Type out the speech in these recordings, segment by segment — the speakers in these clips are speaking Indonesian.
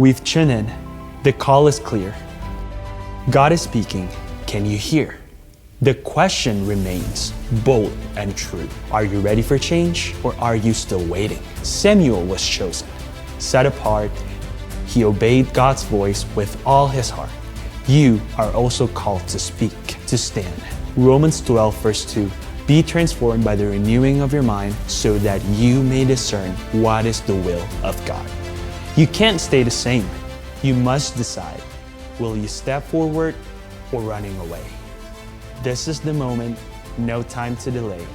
We've tuned in. The call is clear. God is speaking. Can you hear? The question remains bold and true. Are you ready for change, or are you still waiting? Samuel was chosen, set apart. He obeyed God's voice with all his heart. You are also called to speak, to stand. Romans 12 verse 2. Be transformed by the renewing of your mind so that you may discern what is the will of God. You can't stay the same. You must decide. Will you step forward or running away? This is the moment, no time to delay.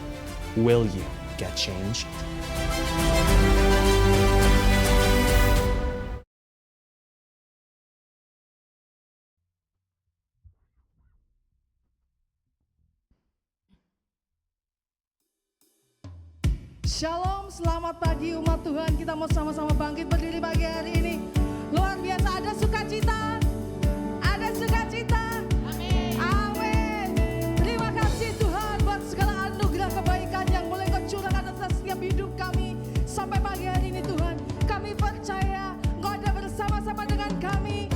Will you get changed? Shalom, selamat pagi umat Tuhan. Kita mau sama-sama bangkit berdiri pagi hari ini. Luar biasa, ada sukacita. Ada sukacita. Amin. Amin. Terima kasih Tuhan buat segala anugerah kebaikan yang boleh Kau curahkan atas setiap hidup kami. Sampai pagi hari ini Tuhan, kami percaya Kau ada bersama-sama dengan kami.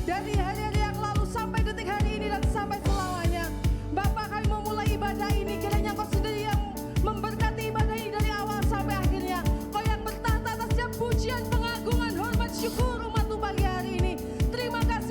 Dari hari-hari yang lalu sampai detik hari ini dan sampai selamanya. Bapa, kami mau mulai ibadah ini, kiranya Kau sendiri yang memberkati ibadah ini dari awal sampai akhirnya. Kau yang bertahta atas setiap pujian, pengagungan, hormat, syukur umat-Mu pagi hari ini. Terima kasih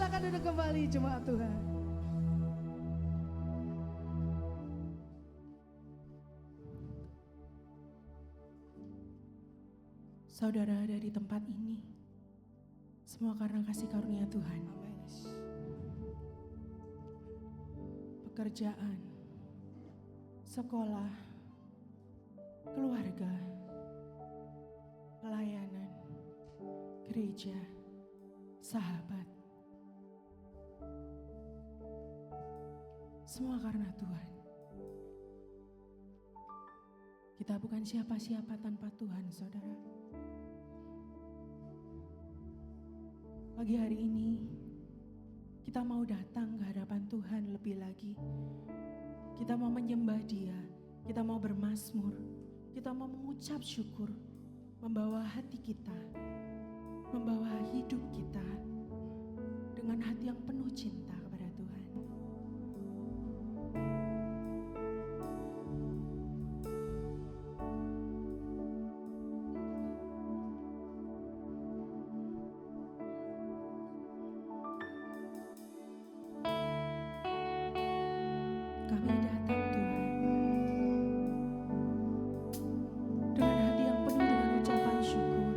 Silakan duduk kembali jemaat Tuhan. Saudara ada di tempat ini, semua karena kasih karunia Tuhan. Pekerjaan, sekolah, keluarga, pelayanan, gereja, sahabat. Semua karena Tuhan. Kita bukan siapa-siapa tanpa Tuhan, saudara. Pagi hari ini, kita mau datang ke hadapan Tuhan lebih lagi. Kita mau menyembah Dia, kita mau bermazmur, kita mau mengucap syukur, membawa hati kita, membawa hidup kita dengan hati yang penuh cinta kepada Tuhan. Kami datang Tuhan dengan hati yang penuh dengan ucapan syukur.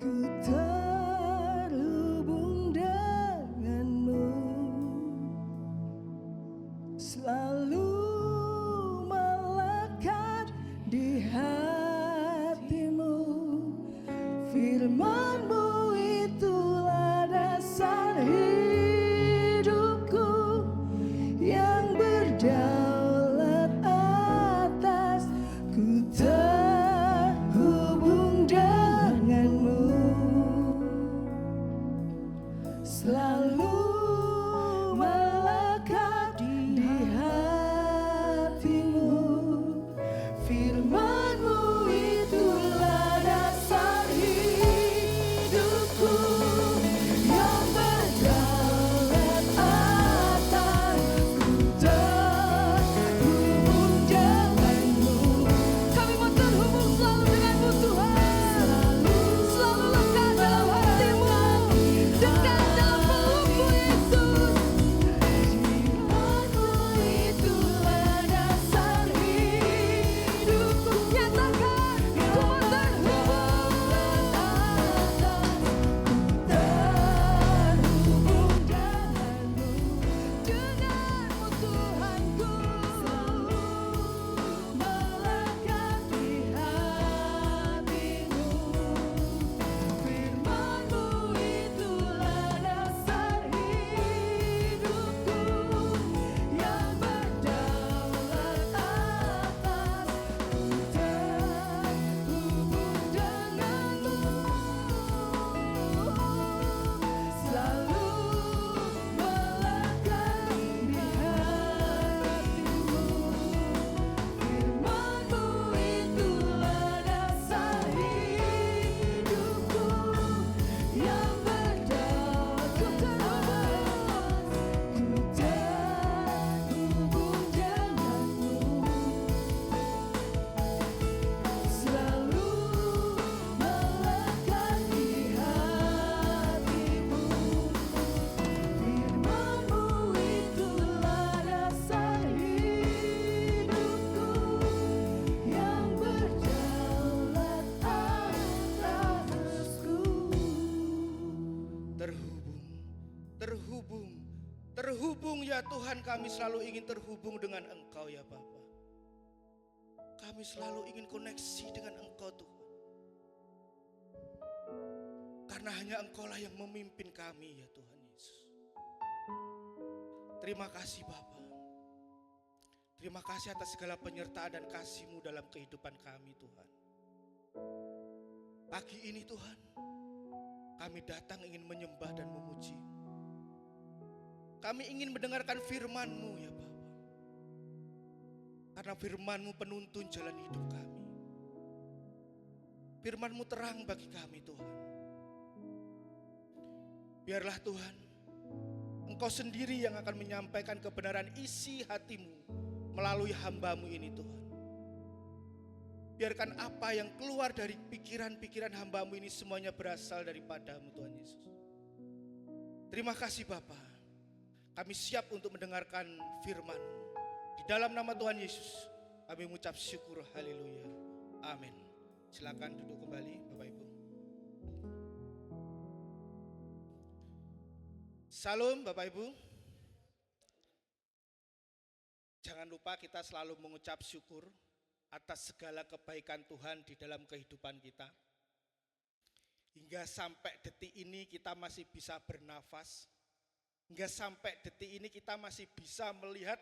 Ku terhubung denganmu, selalu melekat di hatimu. Firman-Mu itulah dasar hidupku, yang berdaulat atas. Ku terhubung denganmu, selalu melekat di hatimu. Firman-Mu itulah dasar hidupku, yang berdaulat atas. Ku terhubung denganmu. Kami mau terhubung selalu denganmu Tuhan, selalu lekat dalam hatimu, dekat dalam pelukmu Yesus. Firman-Mu itulah dasar hidupku. Nyatakan, ku mau terhubung atas. Ku terhubung denganmu, denganmu Tuhanku, selalu melekat di hatimu. Firman-Mu itulah dasar hidupku, yang berdaulat atas. Ku terhubung denganmu, selalu melekat di hatimu. Firman-Mu itulah dasar hidupku, yang berdaulat. Ku terhubung denganmu, selalu melekat di hatimu. Firman-Mu itulah dasar hidupku, yang berdaulat atasku. Terhubung ya Tuhan, kami selalu ingin terhubung dengan Engkau ya Bapa. Kami selalu ingin koneksi dengan Engkau Tuhan. Karena hanya Engkaulah yang memimpin kami ya Tuhan Yesus. Terima kasih Bapa. Terima kasih atas segala penyertaan dan kasih-Mu dalam kehidupan kami Tuhan. Pagi ini Tuhan, kami datang ingin menyembah dan memuji. Kami ingin mendengarkan firman-Mu ya Bapa. Karena firman-Mu penuntun jalan hidup kami. Firman-Mu terang bagi kami Tuhan. Biarlah Tuhan, Engkau sendiri yang akan menyampaikan kebenaran isi hati-Mu melalui hamba-Mu ini Tuhan. Biarkan apa yang keluar dari pikiran-pikiran hamba-Mu ini semuanya berasal daripada-Mu Tuhan Yesus. Terima kasih Bapa. Kami siap untuk mendengarkan firman-Mu. Di dalam nama Tuhan Yesus, kami mengucap syukur, haleluya, amin. Silakan duduk kembali Bapak Ibu. Salam Bapak Ibu. Jangan lupa kita selalu mengucap syukur atas segala kebaikan Tuhan di dalam kehidupan kita. Hingga sampai detik ini kita masih bisa bernafas. Hingga sampai detik ini kita masih bisa melihat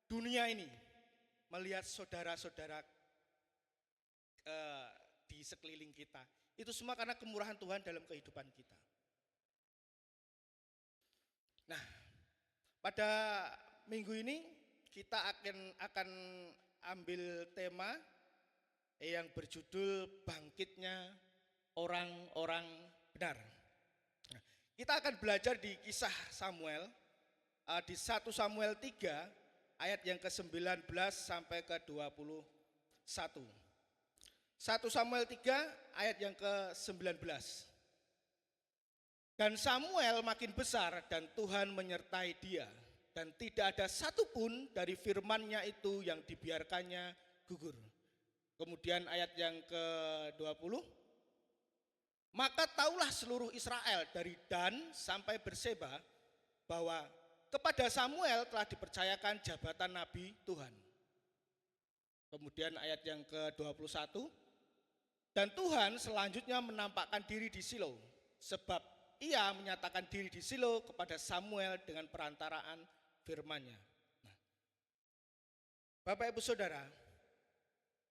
dunia ini, melihat saudara-saudara di sekeliling kita. Itu semua karena kemurahan Tuhan dalam kehidupan kita. Nah, pada minggu ini kita akan ambil tema yang berjudul bangkitnya orang-orang benar. Nah, kita akan belajar di kisah Samuel, di 1 Samuel 3 ayat yang ke-19 sampai ke-21. 1 Samuel 3 ayat yang ke-19. Dan Samuel makin besar dan Tuhan menyertai dia. Dan tidak ada satupun dari firman-Nya itu yang dibiarkannya gugur. Kemudian ayat yang ke-20. Maka taulah seluruh Israel dari Dan sampai Berseba bahwa kepada Samuel telah dipercayakan jabatan Nabi Tuhan. Kemudian ayat yang ke-21, dan Tuhan selanjutnya menampakkan diri di Silo, sebab ia menyatakan diri di Silo kepada Samuel dengan perantaraan firman-Nya. Nah, Bapak Ibu Saudara,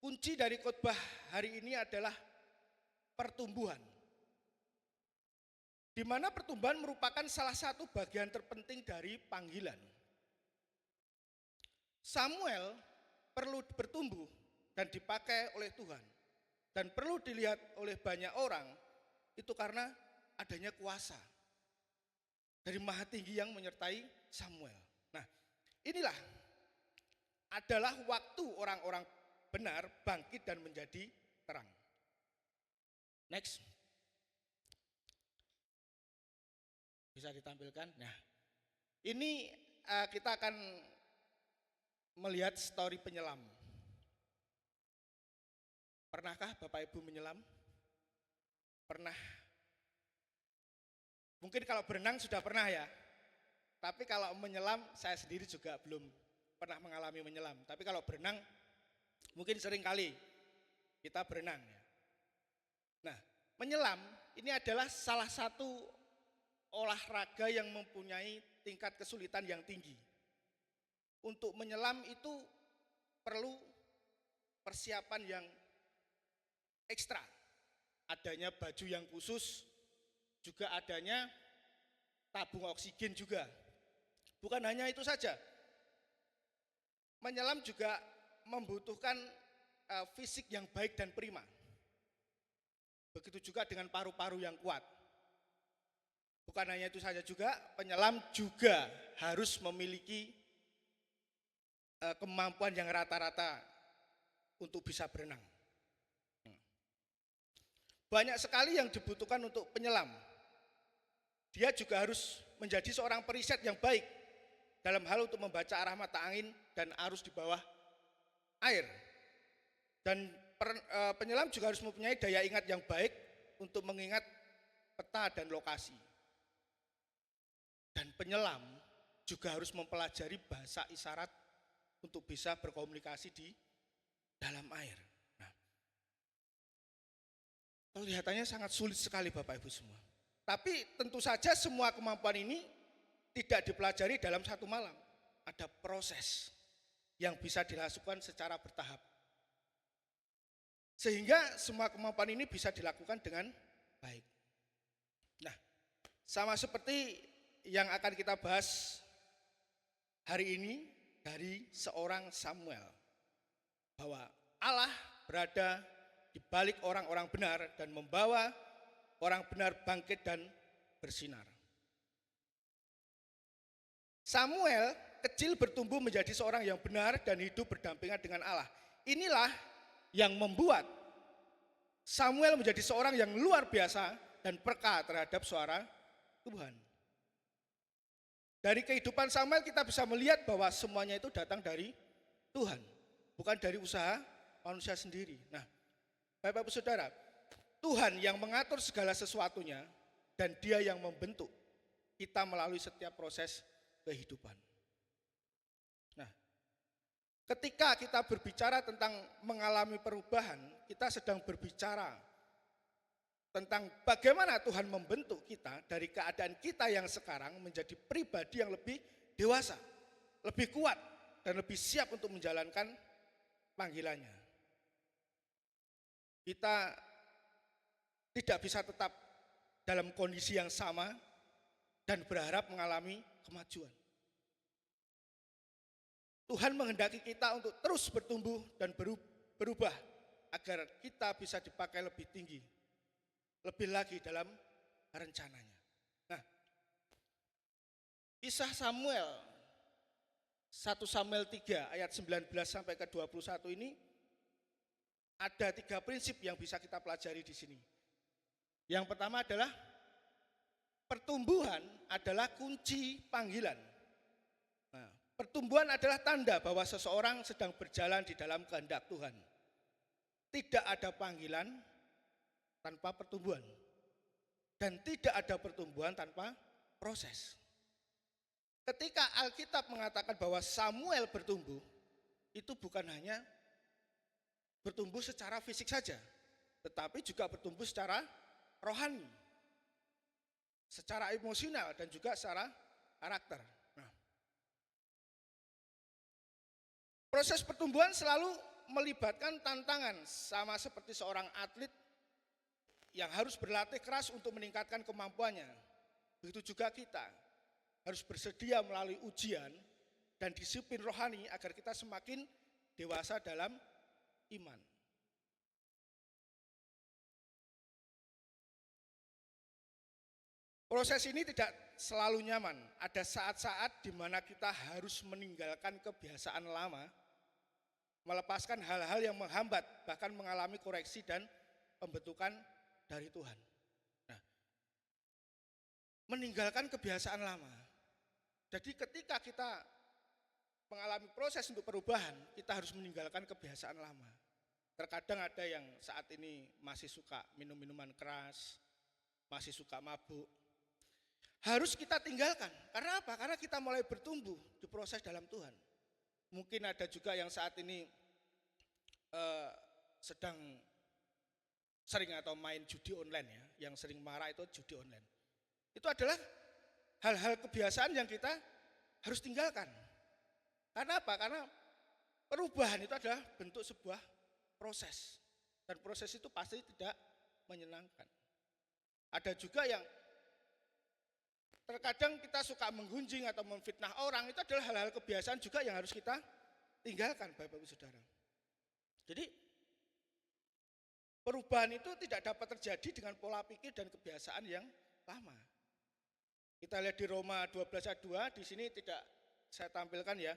kunci dari khotbah hari ini adalah pertumbuhan. Di mana pertumbuhan merupakan salah satu bagian terpenting dari panggilan. Samuel perlu bertumbuh dan dipakai oleh Tuhan. Dan perlu dilihat oleh banyak orang, itu karena adanya kuasa dari Maha Tinggi yang menyertai Samuel. Nah, inilah adalah waktu orang-orang benar bangkit dan menjadi terang. Next. Bisa ditampilkan. Nah, ini kita akan melihat story penyelam. Pernahkah Bapak Ibu menyelam? Pernah. Mungkin kalau berenang sudah pernah ya. Tapi kalau menyelam saya sendiri juga belum pernah mengalami menyelam. Tapi kalau berenang mungkin sering kali kita berenang ya. Nah, menyelam ini adalah salah satu olahraga yang mempunyai tingkat kesulitan yang tinggi. Untuk menyelam itu perlu persiapan yang ekstra. Adanya baju yang khusus, juga adanya tabung oksigen juga. Bukan hanya itu saja. Menyelam juga membutuhkan fisik yang baik dan prima. Begitu juga dengan paru-paru yang kuat. Bukan hanya itu saja juga, penyelam juga harus memiliki kemampuan yang rata-rata untuk bisa berenang. Banyak sekali yang dibutuhkan untuk penyelam. Dia juga harus menjadi seorang periset yang baik dalam hal untuk membaca arah mata angin dan arus di bawah air. Dan penyelam juga harus mempunyai daya ingat yang baik untuk mengingat peta dan lokasi. Dan penyelam juga harus mempelajari bahasa isyarat untuk bisa berkomunikasi di dalam air. Nah, kelihatannya sangat sulit sekali Bapak Ibu semua. Tapi tentu saja semua kemampuan ini tidak dipelajari dalam satu malam. Ada proses yang bisa dilakukan secara bertahap. Sehingga semua kemampuan ini bisa dilakukan dengan baik. Nah, sama seperti yang akan kita bahas hari ini dari seorang Samuel. Bahwa Allah berada di balik orang-orang benar dan membawa orang benar bangkit dan bersinar. Samuel kecil bertumbuh menjadi seorang yang benar dan hidup berdampingan dengan Allah. Inilah yang membuat Samuel menjadi seorang yang luar biasa dan peka terhadap suara Tuhan. Dari kehidupan Samuel kita bisa melihat bahwa semuanya itu datang dari Tuhan, bukan dari usaha manusia sendiri. Nah, Bapak Ibu Saudara, Tuhan yang mengatur segala sesuatunya dan Dia yang membentuk kita melalui setiap proses kehidupan. Nah, ketika kita berbicara tentang mengalami perubahan, kita sedang berbicara tentang bagaimana Tuhan membentuk kita dari keadaan kita yang sekarang menjadi pribadi yang lebih dewasa, lebih kuat, dan lebih siap untuk menjalankan panggilannya. Kita tidak bisa tetap dalam kondisi yang sama dan berharap mengalami kemajuan. Tuhan menghendaki kita untuk terus bertumbuh dan berubah agar kita bisa dipakai lebih tinggi, lebih lagi dalam rencananya. Nah, kisah Samuel 1 Samuel 3 ayat 19 sampai ke 21 ini ada 3 prinsip yang bisa kita pelajari di sini. Yang pertama adalah pertumbuhan adalah kunci panggilan. Nah, pertumbuhan adalah tanda bahwa seseorang sedang berjalan di dalam kehendak Tuhan. Tidak ada panggilan tanpa pertumbuhan. Dan tidak ada pertumbuhan tanpa proses. Ketika Alkitab mengatakan bahwa Samuel bertumbuh, itu bukan hanya bertumbuh secara fisik saja, tetapi juga bertumbuh secara rohani, secara emosional, dan juga secara karakter. Nah, proses pertumbuhan selalu melibatkan tantangan, sama seperti seorang atlet yang harus berlatih keras untuk meningkatkan kemampuannya. Begitu juga kita harus bersedia melalui ujian dan disiplin rohani agar kita semakin dewasa dalam iman. Proses ini tidak selalu nyaman. Ada saat-saat di mana kita harus meninggalkan kebiasaan lama, melepaskan hal-hal yang menghambat, bahkan mengalami koreksi dan pembentukan dari Tuhan. Nah, meninggalkan kebiasaan lama. Jadi ketika kita mengalami proses untuk perubahan, kita harus meninggalkan kebiasaan lama. Terkadang ada yang saat ini masih suka minum minuman keras, masih suka mabuk. Harus kita tinggalkan. Karena apa? Karena kita mulai bertumbuh di proses dalam Tuhan. Mungkin ada juga yang saat ini sedang sering atau main judi online ya, yang sering marah itu judi online. Itu adalah hal-hal kebiasaan yang kita harus tinggalkan. Karena apa? Karena perubahan itu adalah bentuk sebuah proses. Dan proses itu pasti tidak menyenangkan. Ada juga yang terkadang kita suka menggunjing atau memfitnah orang, itu adalah hal-hal kebiasaan juga yang harus kita tinggalkan, Bapak Ibu Saudara. Jadi perubahan itu tidak dapat terjadi dengan pola pikir dan kebiasaan yang lama. Kita lihat di Roma 12 ayat 2, di sini tidak saya tampilkan ya.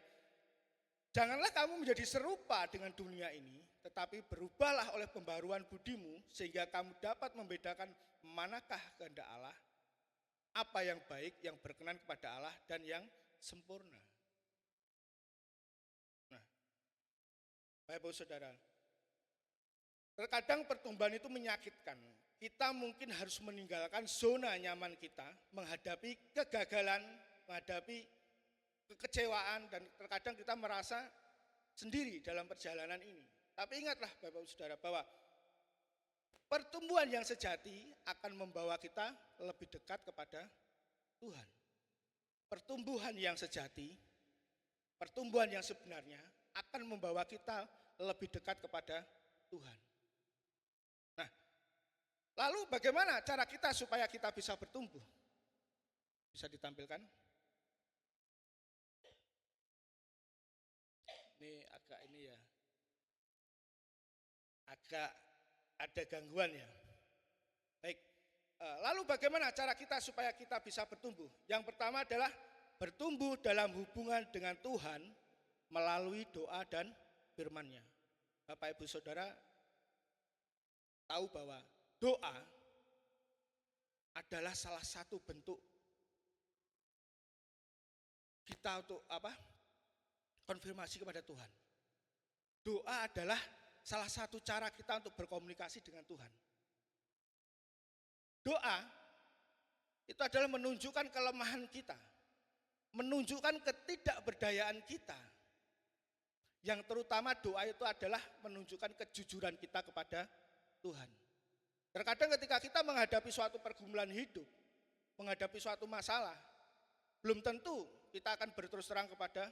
Janganlah kamu menjadi serupa dengan dunia ini, tetapi berubahlah oleh pembaruan budimu, sehingga kamu dapat membedakan manakah kehendak Allah, apa yang baik, yang berkenan kepada Allah, dan yang sempurna. Nah, Bapak-Ibu Saudara, terkadang pertumbuhan itu menyakitkan. Kita mungkin harus meninggalkan zona nyaman kita, menghadapi kegagalan, menghadapi kekecewaan, dan terkadang kita merasa sendiri dalam perjalanan ini. Tapi ingatlah Bapak-Ibu Saudara bahwa pertumbuhan yang sejati akan membawa kita lebih dekat kepada Tuhan. Pertumbuhan yang sejati, pertumbuhan yang sebenarnya akan membawa kita lebih dekat kepada Tuhan. Nah, lalu bagaimana cara kita supaya kita bisa bertumbuh? Bisa ditampilkan? Ini agak ini ya, agak ada gangguan ya. Baik, lalu bagaimana cara kita supaya kita bisa bertumbuh? Yang pertama adalah bertumbuh dalam hubungan dengan Tuhan melalui doa dan firman-Nya. Bapak Ibu Saudara tahu bahwa doa adalah salah satu bentuk kita untuk konfirmasi kepada Tuhan. Doa adalah salah satu cara kita untuk berkomunikasi dengan Tuhan. Doa itu adalah menunjukkan kelemahan kita, menunjukkan ketidakberdayaan kita. Yang terutama doa itu adalah menunjukkan kejujuran kita kepada Tuhan. Terkadang ketika kita menghadapi suatu pergumulan hidup, menghadapi suatu masalah, belum tentu kita akan berterus terang kepada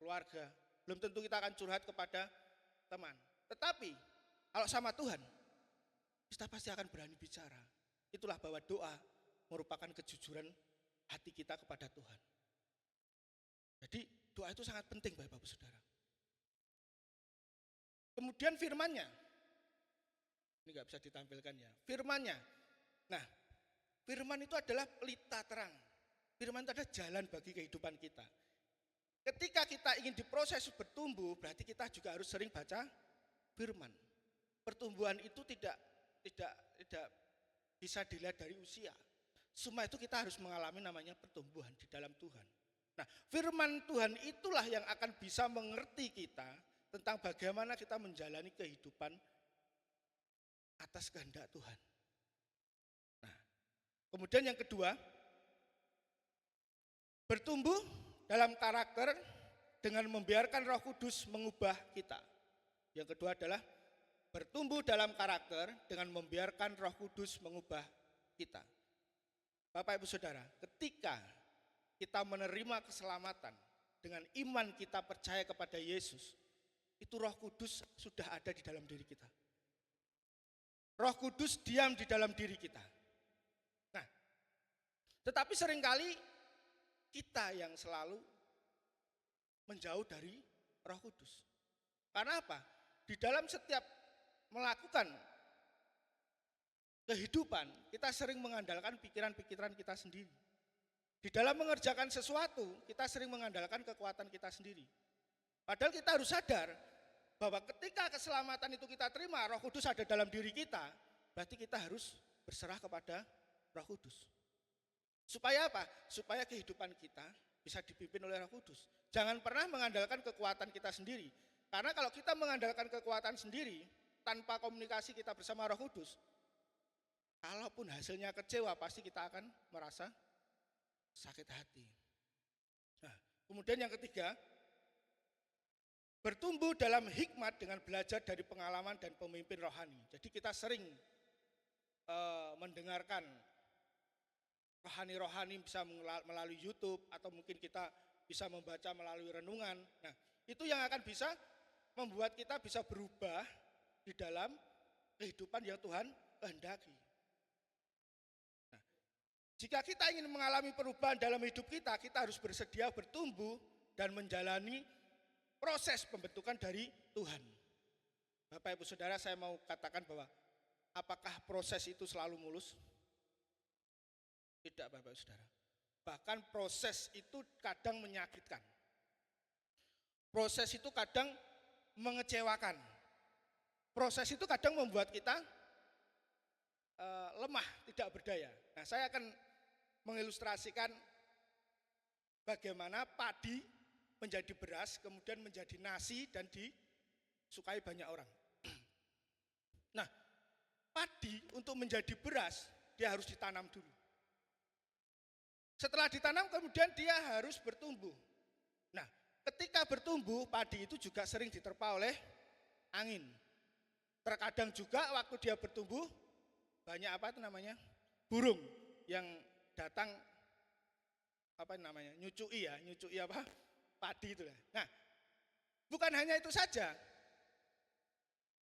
keluarga, belum tentu kita akan curhat kepada teman. Tetapi kalau sama Tuhan, kita pasti akan berani bicara. Itulah bahwa doa merupakan kejujuran hati kita kepada Tuhan. Jadi doa itu sangat penting Bapak-Ibu Saudara. Kemudian firman-Nya, ini nggak bisa ditampilkan ya, firman-Nya. Nah, firman itu adalah pelita terang. Firman itu adalah jalan bagi kehidupan kita. Ketika kita ingin diproses bertumbuh, berarti kita juga harus sering baca firman. Pertumbuhan itu tidak bisa dilihat dari usia. Semua itu kita harus mengalami namanya pertumbuhan di dalam Tuhan. Nah, firman Tuhan itulah yang akan bisa mengerti kita tentang bagaimana kita menjalani kehidupan atas kehendak Tuhan. Nah, Kemudian yang kedua, bertumbuh dalam karakter dengan membiarkan Roh Kudus mengubah kita. Yang kedua adalah bertumbuh dalam karakter dengan membiarkan Roh Kudus mengubah kita. Bapak Ibu Saudara, ketika kita menerima keselamatan dengan iman kita percaya kepada Yesus, itu Roh Kudus sudah ada di dalam diri kita. Roh Kudus diam di dalam diri kita. Nah, tetapi seringkali kita yang selalu menjauh dari Roh Kudus. Karena apa? Di dalam setiap melakukan kehidupan, kita sering mengandalkan pikiran-pikiran kita sendiri. Di dalam mengerjakan sesuatu, kita sering mengandalkan kekuatan kita sendiri. Padahal kita harus sadar bahwa ketika keselamatan itu kita terima, Roh Kudus ada dalam diri kita, berarti kita harus berserah kepada Roh Kudus. Supaya apa? Supaya kehidupan kita bisa dipimpin oleh Roh Kudus. Jangan pernah mengandalkan kekuatan kita sendiri. Karena kalau kita mengandalkan kekuatan sendiri, tanpa komunikasi kita bersama Roh Kudus, kalaupun hasilnya kecewa, pasti kita akan merasa sakit hati. Nah, kemudian yang ketiga, bertumbuh dalam hikmat dengan belajar dari pengalaman dan pemimpin rohani. Jadi kita sering mendengarkan rohani-rohani bisa melalui YouTube atau mungkin kita bisa membaca melalui renungan. Nah, itu yang akan bisa membuat kita bisa berubah di dalam kehidupan yang Tuhan kehendaki. Nah, jika kita ingin mengalami perubahan dalam hidup kita, kita harus bersedia bertumbuh dan menjalani proses pembentukan dari Tuhan. Bapak Ibu Saudara, saya mau katakan bahwa apakah proses itu selalu mulus? Tidak, Bapak Ibu Saudara. Bahkan proses itu kadang menyakitkan. Proses itu kadang mengecewakan. Proses itu kadang membuat kita lemah, tidak berdaya. Nah, saya akan mengilustrasikan bagaimana padi menjadi beras, kemudian menjadi nasi dan disukai banyak orang. Nah, padi untuk menjadi beras, dia harus ditanam dulu. Setelah ditanam kemudian dia harus bertumbuh. Nah, ketika bertumbuh, padi itu juga sering diterpa oleh angin. Terkadang juga waktu dia bertumbuh, banyak burung yang datang nyucui padi itu. Nah, bukan hanya itu saja.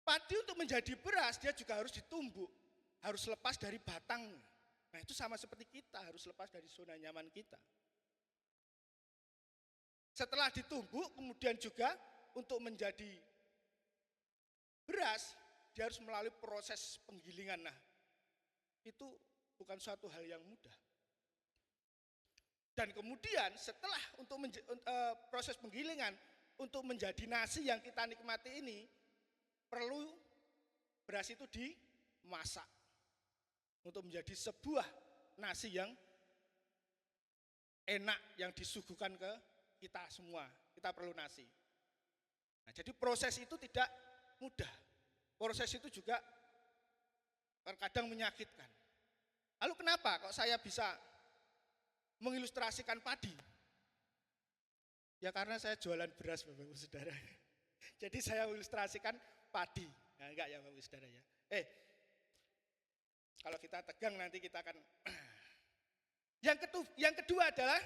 Padi untuk menjadi beras dia juga harus ditumbuk, harus lepas dari batangnya. Nah, itu sama seperti kita, harus lepas dari zona nyaman kita. Setelah ditumbuk, kemudian juga untuk menjadi beras, dia harus melalui proses penggilingan. Nah, itu bukan suatu hal yang mudah. Dan kemudian setelah untuk proses penggilingan, untuk menjadi nasi yang kita nikmati ini, perlu beras itu dimasak. Untuk menjadi sebuah nasi yang enak, yang disuguhkan ke kita semua. Kita perlu nasi. Nah, jadi proses itu tidak mudah. Proses itu juga terkadang menyakitkan. Lalu kenapa kok saya bisa mengilustrasikan padi? Ya karena saya jualan beras, Bapak Ibu Saudara. Jadi saya mengilustrasikan padi. Nah, enggak ya Bapak Ibu Saudara ya. Kalau kita tegang nanti kita akan. Yang kedua adalah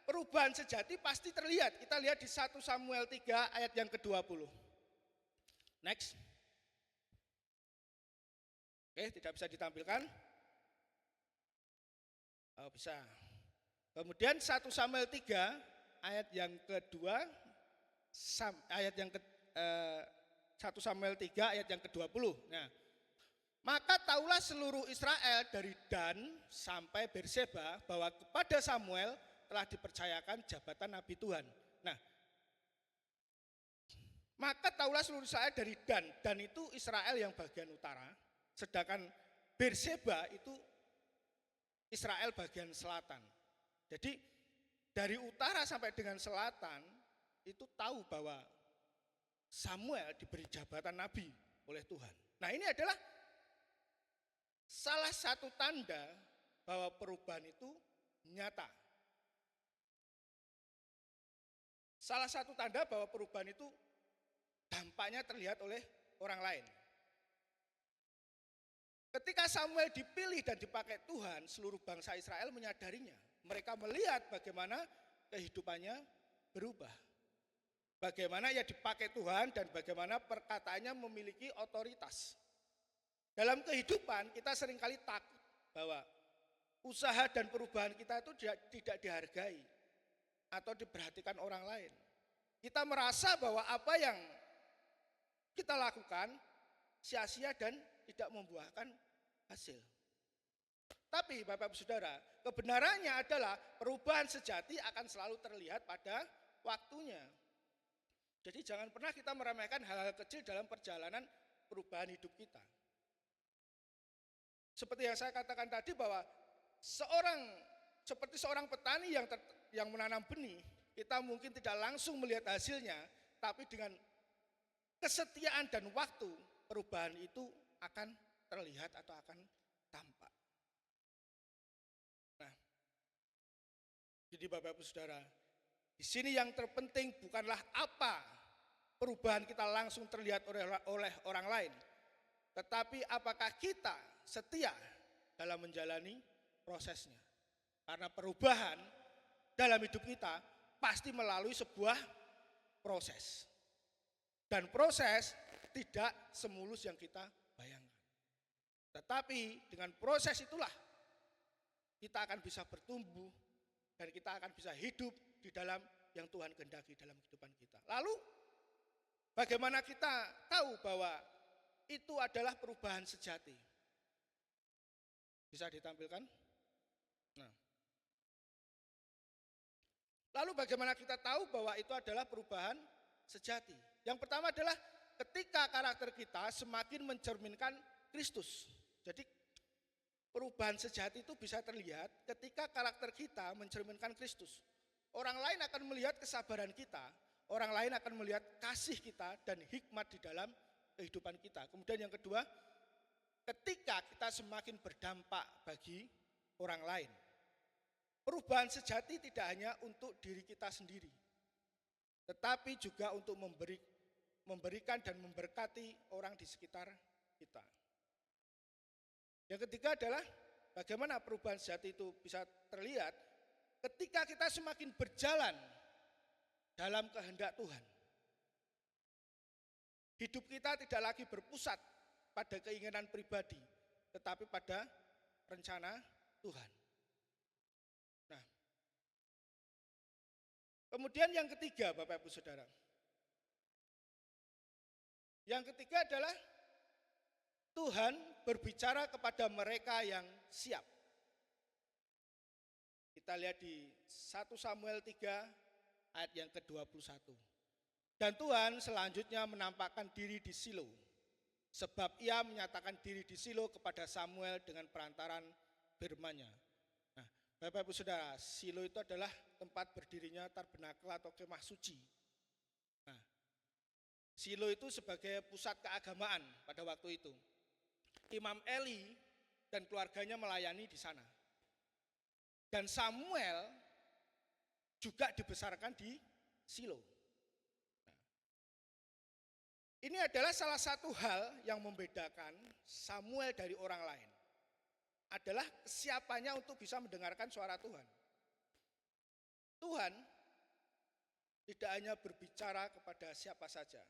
perubahan sejati pasti terlihat. Kita lihat di 1 Samuel 3 ayat yang ke-20. Next. Tidak bisa ditampilkan. Oh, bisa. Kemudian 1 Samuel 3 ayat yang kedua, ayat yang 1 Samuel 3 ayat yang ke-20. Nah, maka taulah seluruh Israel dari Dan sampai Berseba bahwa kepada Samuel telah dipercayakan jabatan Nabi Tuhan. Nah, maka taulah seluruh Israel dari Dan. Dan itu Israel yang bagian utara, sedangkan Berseba itu Israel bagian selatan. Jadi dari utara sampai dengan selatan itu tahu bahwa Samuel diberi jabatan Nabi oleh Tuhan. Nah, ini adalah salah satu tanda bahwa perubahan itu nyata. Salah satu tanda bahwa perubahan itu dampaknya terlihat oleh orang lain. Ketika Samuel dipilih dan dipakai Tuhan, seluruh bangsa Israel menyadarinya. Mereka melihat bagaimana kehidupannya berubah. Bagaimana ia dipakai Tuhan dan bagaimana perkataannya memiliki otoritas. Dalam kehidupan kita seringkali takut bahwa usaha dan perubahan kita itu tidak dihargai atau diperhatikan orang lain. Kita merasa bahwa apa yang kita lakukan sia-sia dan tidak membuahkan hasil. Tapi Bapak Ibu Saudara, kebenarannya adalah perubahan sejati akan selalu terlihat pada waktunya. Jadi jangan pernah kita meremehkan hal-hal kecil dalam perjalanan perubahan hidup kita. Seperti yang saya katakan tadi bahwa seperti seorang petani yang menanam benih, kita mungkin tidak langsung melihat hasilnya, tapi dengan kesetiaan dan waktu, perubahan itu akan terlihat atau akan tampak. Nah, jadi Bapak Ibu Saudara, di sini yang terpenting bukanlah apa perubahan kita langsung terlihat oleh orang lain, tetapi apakah kita setia dalam menjalani prosesnya. Karena perubahan dalam hidup kita pasti melalui sebuah proses. Dan proses tidak semulus yang kita bayangkan. Tetapi dengan proses itulah kita akan bisa bertumbuh dan kita akan bisa hidup di dalam yang Tuhan kehendaki dalam kehidupan kita. Lalu bagaimana kita tahu bahwa itu adalah perubahan sejati? Bisa ditampilkan? Nah. Lalu bagaimana kita tahu bahwa itu adalah perubahan sejati? Yang pertama adalah ketika karakter kita semakin mencerminkan Kristus. Jadi perubahan sejati itu bisa terlihat ketika karakter kita mencerminkan Kristus. Orang lain akan melihat kesabaran kita, orang lain akan melihat kasih kita dan hikmat di dalam kehidupan kita. Kemudian yang kedua, ketika kita semakin berdampak bagi orang lain. Perubahan sejati tidak hanya untuk diri kita sendiri, tetapi juga untuk memberikan dan memberkati orang di sekitar kita. Yang ketiga adalah bagaimana perubahan sejati itu bisa terlihat ketika kita semakin berjalan dalam kehendak Tuhan. Hidup kita tidak lagi berpusat pada keinginan pribadi, tetapi pada rencana Tuhan. Nah, kemudian yang ketiga Bapak Ibu Saudara. Yang ketiga adalah Tuhan berbicara kepada mereka yang siap. Kita lihat di 1 Samuel 3 ayat yang ke-21. Dan Tuhan selanjutnya menampakkan diri di Silo, sebab ia menyatakan diri di Silo kepada Samuel dengan perantaran firman-Nya. Nah, Bapak Ibu Saudara, Silo itu adalah tempat berdirinya tabernakel atau kemah suci. Nah, Silo itu sebagai pusat keagamaan pada waktu itu. Imam Eli dan keluarganya melayani di sana. Dan Samuel juga dibesarkan di Silo. Nah, ini adalah salah satu hal yang membedakan Samuel dari orang lain. Adalah kesiapannya untuk bisa mendengarkan suara Tuhan. Tuhan tidak hanya berbicara kepada siapa saja,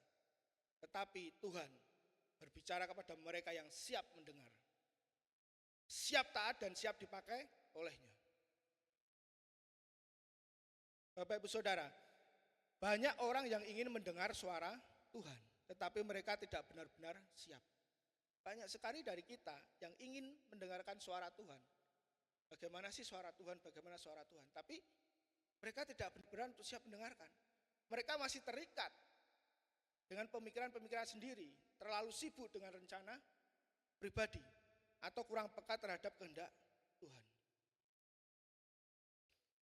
tetapi Tuhan berbicara kepada mereka yang siap mendengar, siap taat dan siap dipakai olehnya. Bapak Ibu Saudara, banyak orang yang ingin mendengar suara Tuhan, tetapi mereka tidak benar-benar siap. Banyak sekali dari kita yang ingin mendengarkan suara Tuhan. Bagaimana sih suara Tuhan, bagaimana suara Tuhan. Tapi mereka tidak benar-benar untuk siap mendengarkan. Mereka masih terikat dengan pemikiran-pemikiran sendiri, terlalu sibuk dengan rencana pribadi, atau kurang peka terhadap kehendak Tuhan.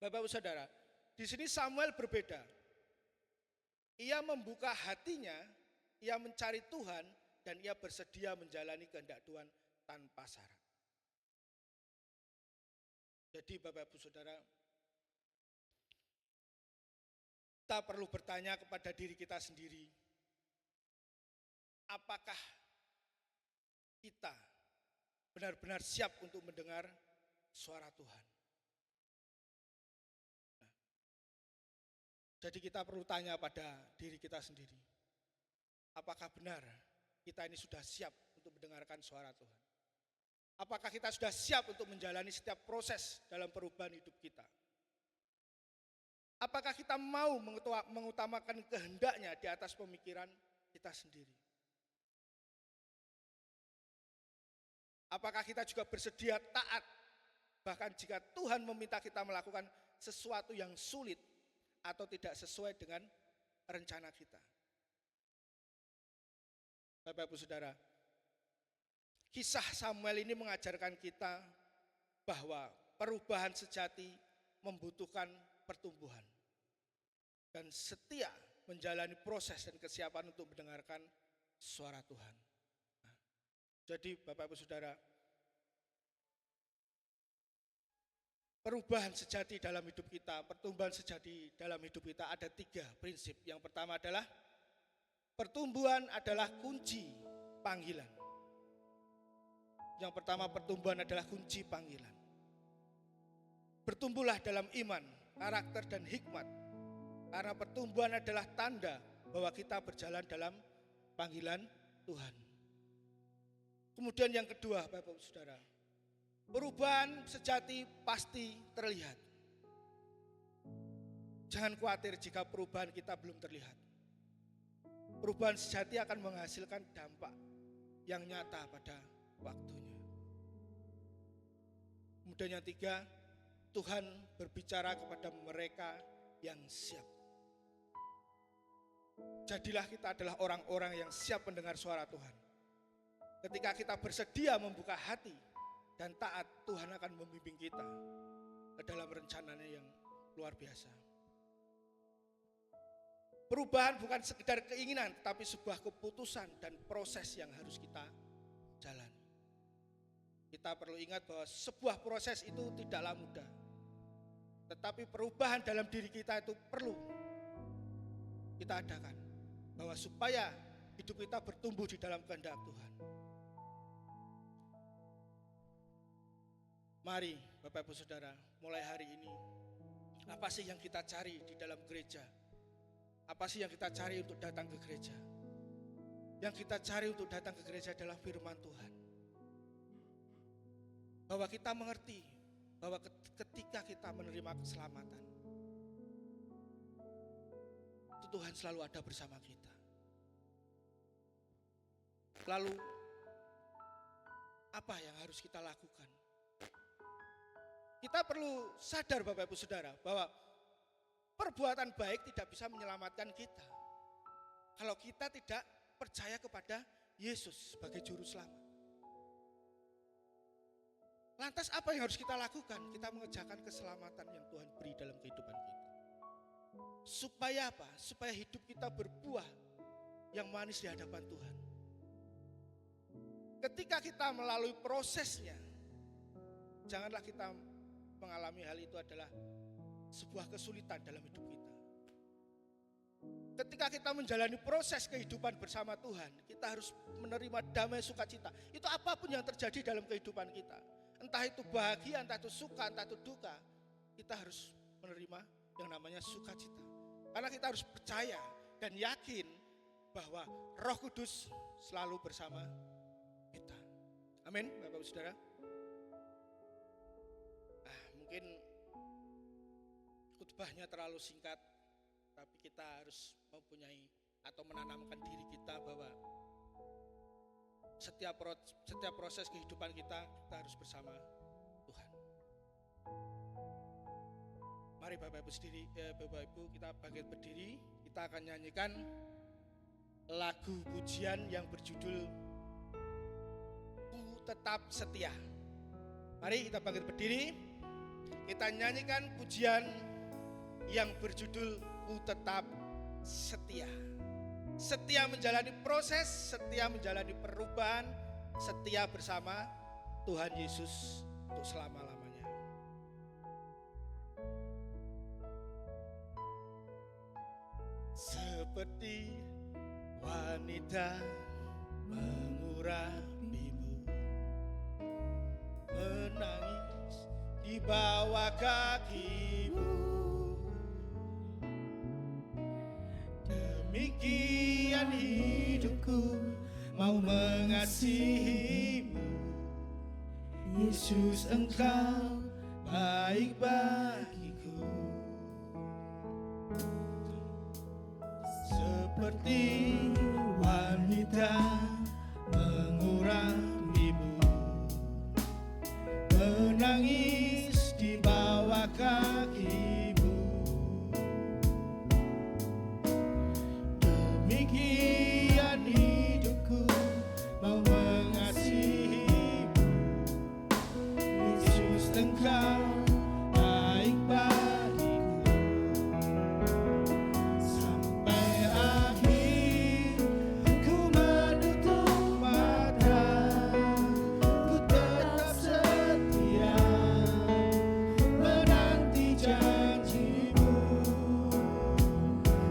Bapak-Ibu Saudara, di sini Samuel berbeda. Ia membuka hatinya, ia mencari Tuhan, dan ia bersedia menjalani kehendak Tuhan tanpa syarat. Jadi Bapak Ibu Saudara, kita perlu bertanya kepada diri kita sendiri, apakah kita benar-benar siap untuk mendengar suara Tuhan? Nah, jadi kita perlu tanya pada diri kita sendiri, apakah benar kita ini sudah siap untuk mendengarkan suara Tuhan? Apakah kita sudah siap untuk menjalani setiap proses dalam perubahan hidup kita? Apakah kita mau mengutamakan kehendaknya di atas pemikiran kita sendiri? Apakah kita juga bersedia taat, bahkan jika Tuhan meminta kita melakukan sesuatu yang sulit atau tidak sesuai dengan rencana kita? Bapak Ibu Saudara, kisah Samuel ini mengajarkan kita bahwa perubahan sejati membutuhkan pertumbuhan dan setia menjalani proses dan kesiapan untuk mendengarkan suara Tuhan. Nah, jadi Bapak Ibu Saudara, perubahan sejati dalam hidup kita, pertumbuhan sejati dalam hidup kita ada 3 prinsip. Yang pertama adalah pertumbuhan adalah kunci panggilan. Yang pertama, pertumbuhan adalah kunci panggilan. Bertumbuhlah dalam iman, karakter, dan hikmat. Karena pertumbuhan adalah tanda bahwa kita berjalan dalam panggilan Tuhan. Kemudian yang kedua, Bapak Ibu Saudara, perubahan sejati pasti terlihat. Jangan khawatir jika perubahan kita belum terlihat. Perubahan sejati akan menghasilkan dampak yang nyata pada waktunya. Kemudian yang 3, Tuhan berbicara kepada mereka yang siap. Jadilah kita adalah orang-orang yang siap mendengar suara Tuhan. Ketika kita bersedia membuka hati dan taat, Tuhan akan membimbing kita ke dalam rencananya yang luar biasa. Perubahan bukan sekedar keinginan, tetapi sebuah keputusan dan proses yang harus kita jalani. Kita perlu ingat bahwa sebuah proses itu tidaklah mudah. Tetapi perubahan dalam diri kita itu perlu kita adakan. Bahwa supaya hidup kita bertumbuh di dalam kehendak Tuhan. Mari Bapak Ibu Saudara, mulai hari ini, apa sih yang kita cari di dalam gereja? Apa sih yang kita cari untuk datang ke gereja? Yang kita cari untuk datang ke gereja adalah firman Tuhan. Bahwa kita mengerti bahwa ketika kita menerima keselamatan, itu Tuhan selalu ada bersama kita. Lalu, apa yang harus kita lakukan? Kita perlu sadar Bapak Ibu Saudara bahwa perbuatan baik tidak bisa menyelamatkan kita kalau kita tidak percaya kepada Yesus sebagai juru selamat. Lantas apa yang harus kita lakukan? Kita mengerjakan keselamatan yang Tuhan beri dalam kehidupan kita. Supaya apa? Supaya hidup kita berbuah yang manis di hadapan Tuhan. Ketika kita melalui prosesnya, janganlah kita mengalami hal itu adalah sebuah kesulitan dalam hidup kita. Ketika kita menjalani proses kehidupan bersama Tuhan, kita harus menerima damai sukacita. Itu apapun yang terjadi dalam kehidupan kita. Entah itu bahagia, entah itu suka, entah itu duka, kita harus menerima yang namanya sukacita. Karena kita harus percaya dan yakin bahwa Roh Kudus selalu bersama kita. Amin, Bapak Ibu Saudara. Mungkin khotbahnya terlalu singkat, tapi kita harus mempunyai atau menanamkan diri kita bahwa setiap proses kehidupan kita harus bersama Tuhan. Mari Bapak Ibu kita bangkit berdiri, kita akan nyanyikan lagu pujian yang berjudul Ku Tetap Setia. Mari kita bangkit berdiri, kita nyanyikan pujian yang berjudul Ku Tetap Setia. Setia menjalani proses, setia menjalani perubahan, setia bersama Tuhan Yesus untuk selama-lamanya. seperti wanita mengurapimu, menangis di bawah kakimu. Demikian hidupku mau mengasihimu, Yesus, Engkau baik bagiku. Seperti wanita mengurapimu, menangis di bawah kakimu. Demikian hidupku mau mengasihimu, Yesus, Engkau baik bagiku. Sampai akhir ku menutup mata, ku tetap setia menanti janjimu.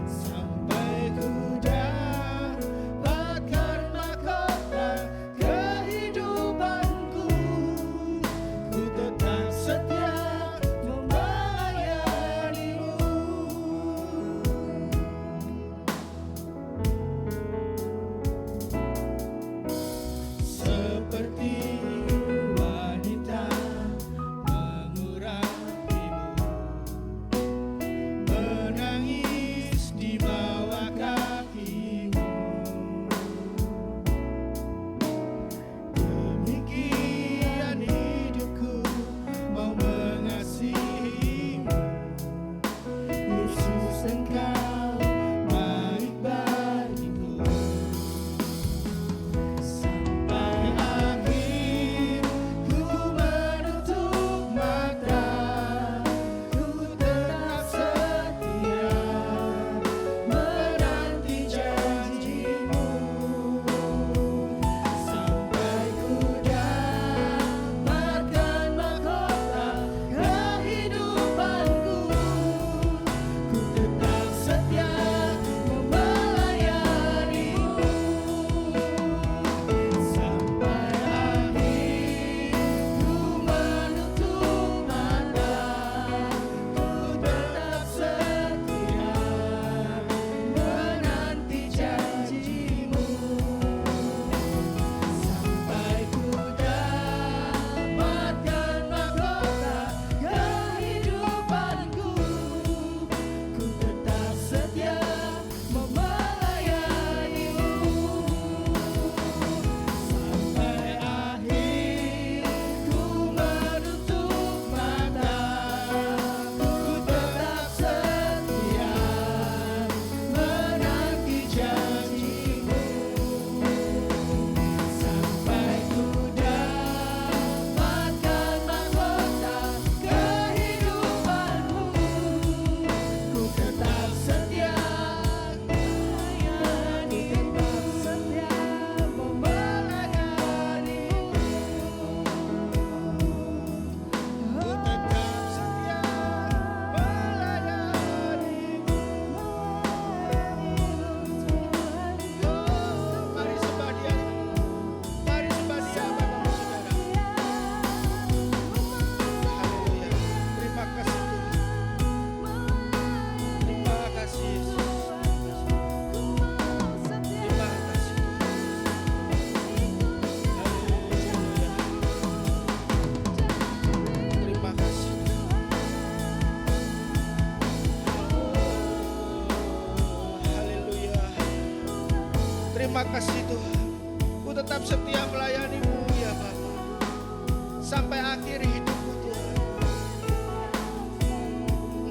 Sampai ku dapatkan mahkota kehidupanku, ku tetap setia melayanimu. Seperti wanita mengurapimu, menangis di bawah kakimu. Demikian hidupku mau mengasihimu, Yesus, Engkau baik bagiku. Sampai akhir ku menutup mata, ku tetap setia menanti janjimu. Sampai ku dapatkan mahkota kehidupanku, ku tetap setia melayanimu. Sampai akhir ku menutup mata, ku tetap setia menanti janjimu. Sampai ku dapatkan mahkota kehidupanku, ku tetap setia melayanimu. Sampai akhir ku menutup mata, ku tetap setia menanti janjimu. Sampai ku dapatkan mahkota kehidupanmu, ku tetap setia melayani, tetap setia melayanimu. Ku tetap setia melayanimu. Mari sembah Dia, mari sembah Dia, Bapak Ibu Saudara. Haleluya. Terima kasih Tuhan. Terima kasih Yesus. Terima kasih Tuhan. Haleluya. Terima kasih Tuhan. Haleluya. Terima kasih Tuhan. Ku tetap setia melayanimu ya Bapa, sampai akhir hidupku Tuhan.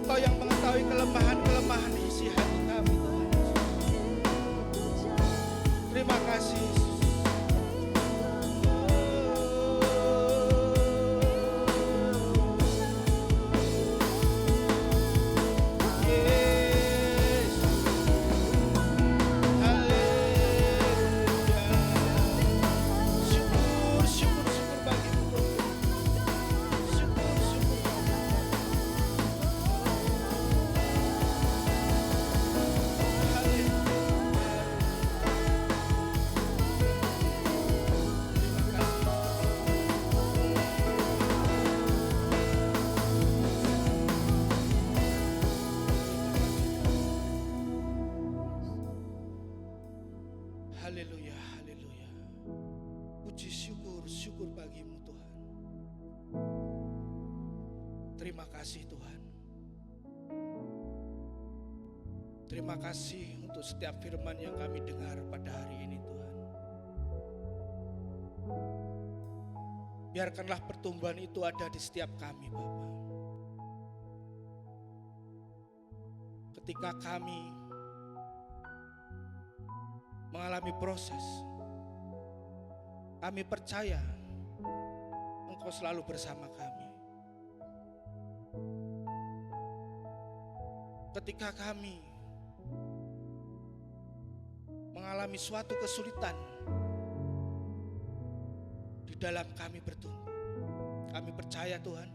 Engkau yang mengetahui kelemahan-kelemahan isi hati kami Tuhan. Terima kasih Yesus. Yesus. Haleluya. Syukur, syukur, syukur bagimu Tuhan. Terima kasih Tuhan. Terima kasih untuk setiap firman yang kami dengar pada hari ini Tuhan. Biarkanlah pertumbuhan itu ada di setiap kami Bapa. Ketika kami mengalami proses, kami percaya Engkau selalu bersama kami. Ketika kami mengalami suatu kesulitan di dalam kami bertumbuh, kami percaya Tuhan,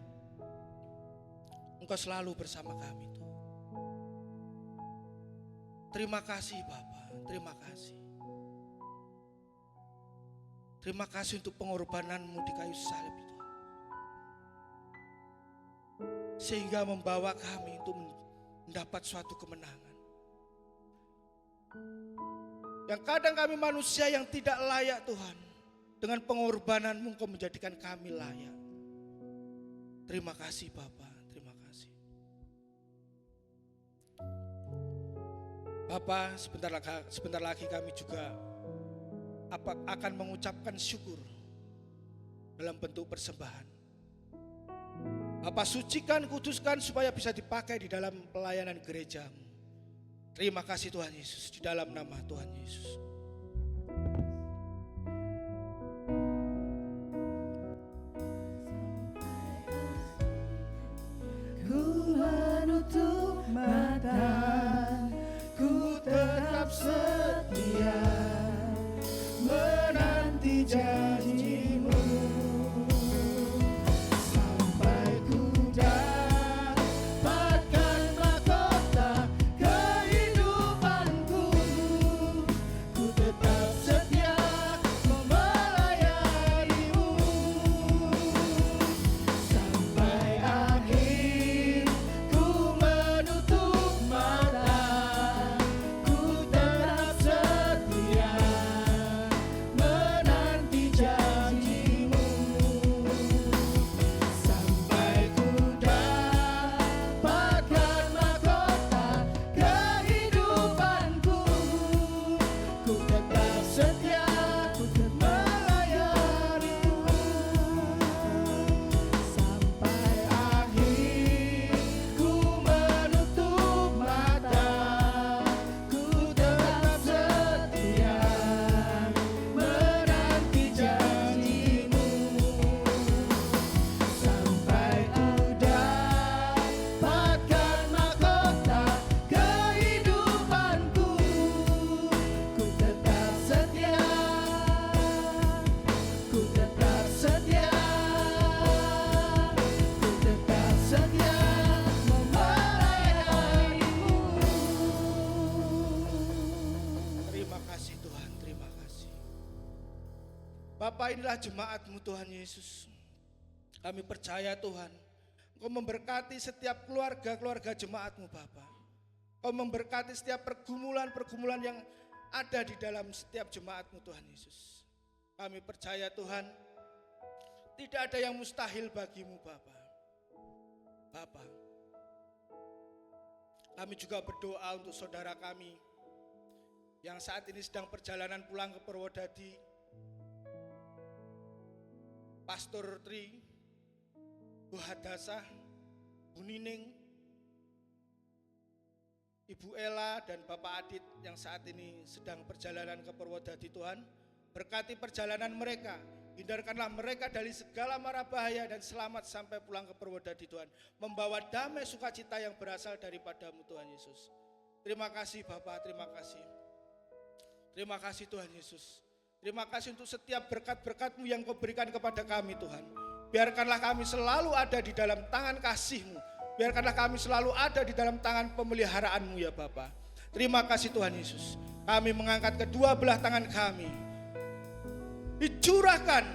Engkau selalu bersama kami Tuhan. Terima kasih Bapa, terima kasih. Terima kasih untuk pengorbanan-Mu di kayu salib itu, sehingga membawa kami untuk mendapat suatu kemenangan. Yang kadang kami manusia yang tidak layak Tuhan, dengan pengorbanan-Mu Engkau menjadikan kami layak. Terima kasih Bapa, terima kasih. Bapa, sebentar lagi kami juga akan mengucapkan syukur dalam bentuk persembahan. Bapa, sucikan, kuduskan supaya bisa dipakai di dalam pelayanan gereja-Mu. Terima kasih Tuhan Yesus, di dalam nama Tuhan Yesus. Ku menutup mata, ku tetap setia menanti janji-Mu. Sampai ku dapatkan mahkota kehidupanku, ku tetap setia melayani-Mu. Sampai akhir ku menutup mata, ku tetap setia menanti janji-Mu. Sampai ku dapatkan mahkota kehidupanku, ku tetap setia melayani-Mu. Sampai akhir ku menutup mata, ku tetap setia menanti janji-Mu. Sampai ku dapatkan mahkota kehidupanku, ku tetap setia, ku tetap setia, ku tetap setia melayani-Mu. Terima kasih Tuhan, terima kasih. Bapa, inilah jemaat-Mu Tuhan Yesus. Kami percaya Tuhan, Engkau memberkati setiap keluarga jemaat-Mu Bapa. Engkau memberkati setiap pergumulan yang ada di dalam setiap jemaat-Mu Tuhan Yesus. Kami percaya Tuhan, tidak ada yang mustahil bagi-Mu Bapa. Bapa, kami juga berdoa untuk saudara kami yang saat ini sedang perjalanan pulang ke Purwodadi. Pastor Tri, Bu Hadasah, Bu Nining, Ibu Ella dan Bapak Adit yang saat ini sedang perjalanan ke Purwodadi Tuhan. Berkati perjalanan mereka, hindarkanlah mereka dari segala mara bahaya dan selamat sampai pulang ke Purwodadi Tuhan. Membawa damai sukacita yang berasal daripada-Mu Tuhan Yesus. Terima kasih Bapak, terima kasih. Terima kasih Tuhan Yesus. Terima kasih untuk setiap berkat-berkat-Mu yang Kau berikan kepada kami Tuhan. Biarkanlah kami selalu ada di dalam tangan kasih-Mu. Biarkanlah kami selalu ada di dalam tangan pemeliharaan-Mu ya Bapa. Terima kasih Tuhan Yesus. Kami mengangkat kedua belah tangan kami. Dicurahkan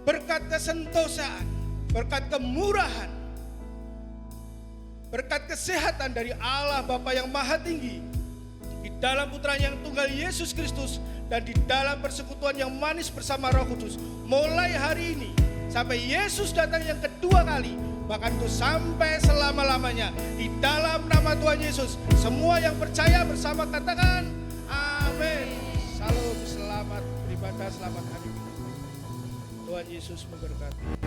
berkat kesentosaan, berkat kemurahan, berkat kesehatan dari Allah Bapa yang Maha Tinggi, di dalam Putranya yang tunggal Yesus Kristus, dan di dalam persekutuan yang manis bersama Roh Kudus, mulai hari ini sampai Yesus datang yang kedua kali. bahkan untuk sampai selama-lamanya. Di dalam nama Tuhan Yesus, semua yang percaya bersama katakan amin. Salam, selamat beribadah, selamat hari Minggu. Tuhan Yesus memberkati.